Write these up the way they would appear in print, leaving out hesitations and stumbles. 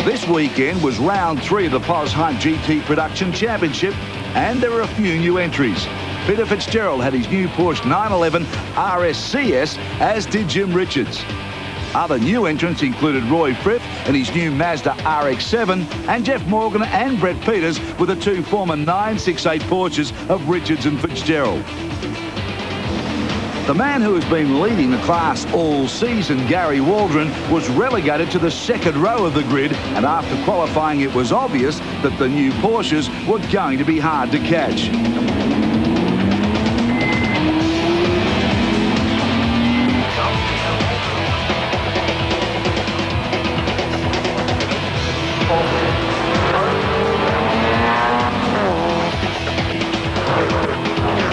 This weekend was round 3 of the Pos Hunt GT Production Championship, and there were a few new entries. Peter Fitzgerald had his new Porsche 911 RSCS, as did Jim Richards. Other new entrants included Roy Frith and his new Mazda RX-7, and Jeff Morgan and Brett Peters with the two former 968 Porsches of Richards and Fitzgerald. The man who has been leading the class all season, Gary Waldron, was relegated to the second row of the grid, and after qualifying it was obvious that the new Porsches were going to be hard to catch.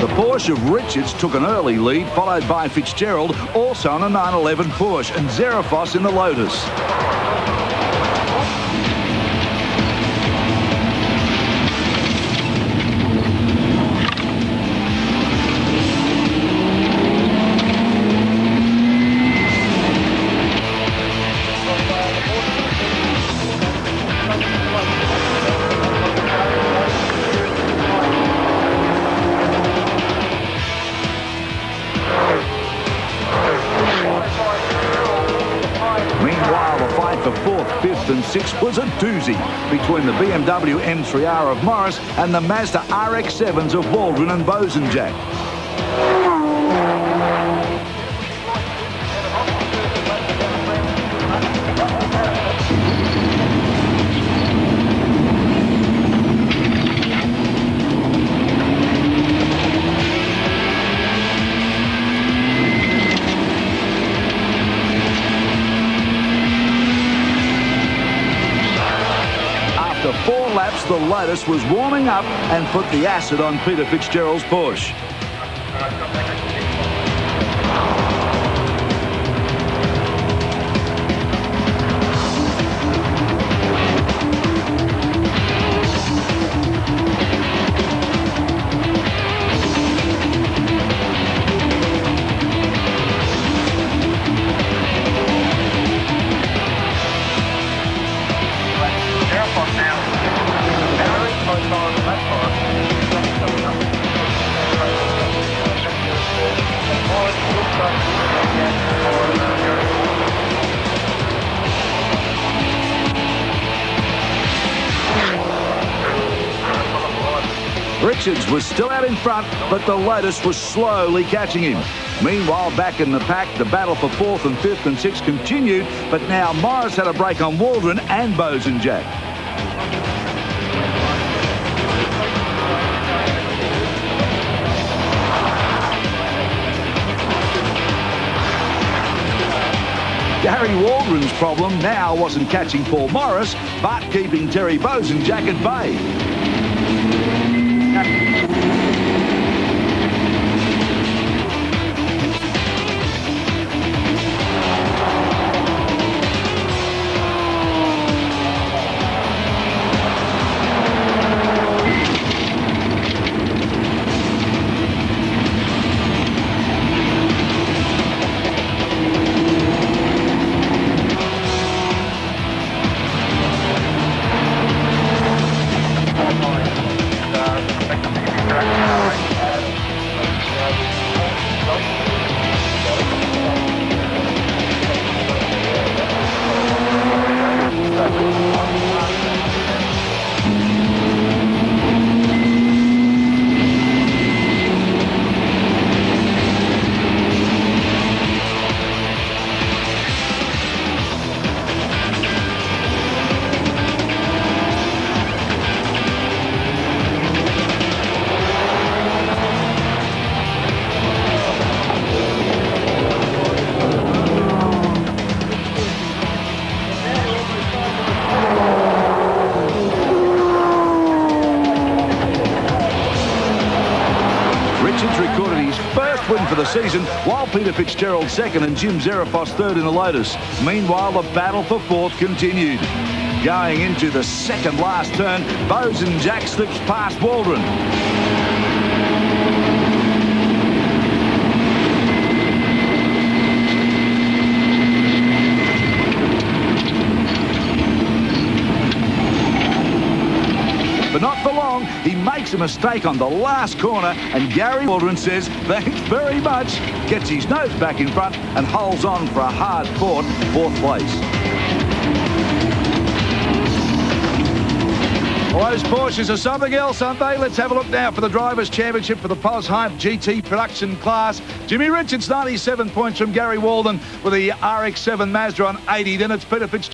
The Porsche of Richards took an early lead, followed by Fitzgerald, also on a 911 Porsche, and Zarafos in the Lotus. Meanwhile, the fight for 4th, 5th and 6th was a doozy between the BMW M3R of Morris and the Mazda RX-7s of Waldron and Bosenjack. After 4 laps, the Lotus was warming up and put the acid on Peter Fitzgerald's Porsche. Richards was still out in front, but the Lotus was slowly catching him. Meanwhile, back in the pack, the battle for 4th and 5th and 6th continued, but now Morris had a break on Waldron and Bosenjack. Gary Waldron's problem now wasn't catching Paul Morris, but keeping Terry Bosenjack at bay. Recorded his first win for the season, while Peter Fitzgerald second and Jim Zarafos third in the Lotus. Meanwhile, the battle for 4th continued. Going into the second last turn, Bosenjack slips past Waldron. He makes a mistake on the last corner, and Gary Waldron says, thanks very much, gets his nose back in front and holds on for a hard-fought 4th place. Well, those Porsches are something else, aren't they? Let's have a look now for the Drivers' Championship for the Pos Hype GT production class. Jimmy Richards, 97 points from Gary Waldron with the RX-7 Mazda on 80. Then it's Peter Fitzgerald.